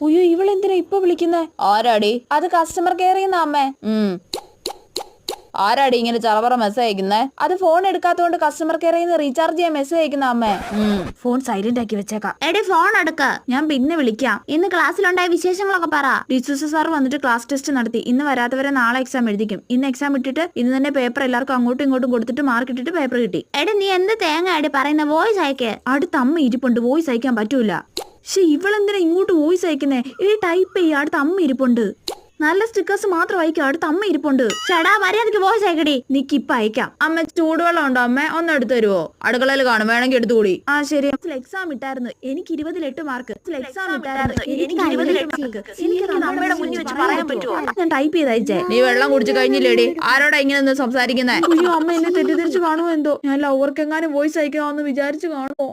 അയ്യോ ഇവളെന്തിനാ ഇപ്പൊ വിളിക്കുന്നേ? ആരാടി? അത് കസ്റ്റമർ കെയർ ചെയ്യുന്ന അമ്മേ. ആരാടി ഇങ്ങനെ ചറവറ മെസ്സേജ് അയക്കുന്നേ? അത് ഫോൺ എടുക്കാത്തോണ്ട് കസ്റ്റമർ കെയറിൽ നിന്ന് റീചാർജ് ചെയ്യാൻ മെസ്സേജ് അയക്കുന്ന അമ്മേ. ഫോൺ സൈലന്റ് ആക്കി വെച്ചേക്കാം. എടി ഫോൺ എടുക്ക, ഞാൻ പിന്നെ വിളിക്കാം. ഇന്ന് ക്ലാസ്സിലുണ്ടായ വിശേഷങ്ങളൊക്കെ പറ. ഡിസൂസ സാർ വന്നിട്ട് ക്ലാസ് ടെസ്റ്റ് നടത്തി. ഇന്ന് വരാത്തവരെ നാളെ എക്സാം എഴുതിക്കും. ഇന്ന് എക്സാം ഇട്ടിട്ട് ഇന്ന് തന്നെ പേപ്പർ എല്ലാവർക്കും അങ്ങോട്ടും ഇങ്ങോട്ടും കൊടുത്തിട്ട് മാർക്ക് ഇട്ടിട്ട് പേപ്പർ കിട്ടി. എടി നീ എന്ത് തേങ്ങ അടി പറയുന്ന? വോയിസ് അയക്കേ. അടുത്ത അമ്മ ഇരിപ്പുണ്ട്, വോയിസ് അയക്കാൻ പറ്റൂല. പക്ഷെ ഇവളെന്തിനാ ഇങ്ങോട്ട് വോയിസ് അയക്കുന്നേ? ഈ ടൈപ്പ് ചെയ്യാ, അടുത്ത അമ്മ ഇരിപ്പുണ്ട്. നല്ല സ്റ്റിക്കേഴ്സ് മാത്രം അയക്കാം, അടുത്ത അമ്മ ഇരിപ്പുണ്ട്. ചേടാ മര്യാദക്ക് വോയിസ് അയക്കടി. നിക്ക് ഇപ്പൊ അയക്കാം. അമ്മ ചൂടുവെള്ളം ഉണ്ടോ അമ്മ? ഒന്ന് എടുത്തു തരുവോ? അടുക്കളയിൽ കാണും, വേണമെങ്കിൽ എടുത്തുകൂടി. ആ ശരി. എക്സാം ഇട്ടായിരുന്നു, എനിക്ക് 28 മാർക്ക്. എക്സാം ഇട്ടായിരുന്നു, എനിക്ക് 28 മാർക്ക്. എനിക്ക് അമ്മയുടെ മുന്നിൽ വെച്ച് പറയാൻ പറ്റുമോ? ഞാൻ ടൈപ്പ് ചെയ്ത് അയച്ചേ. നീ വെള്ളം കുടിച്ച് കഴിഞ്ഞില്ലേടി? ആരോടാ ഇങ്ങനെ സംസാരിക്കുന്നേ? അയ്യോ അമ്മ എന്നെ തെറ്റിദ്ധരിച്ച് കാണുമോ എന്തോ. ഞാൻ ലവർക്ക് എങ്ങാനും വോയിസ് അയക്കാമെന്ന് വിചാരിച്ചു കാണുമോ?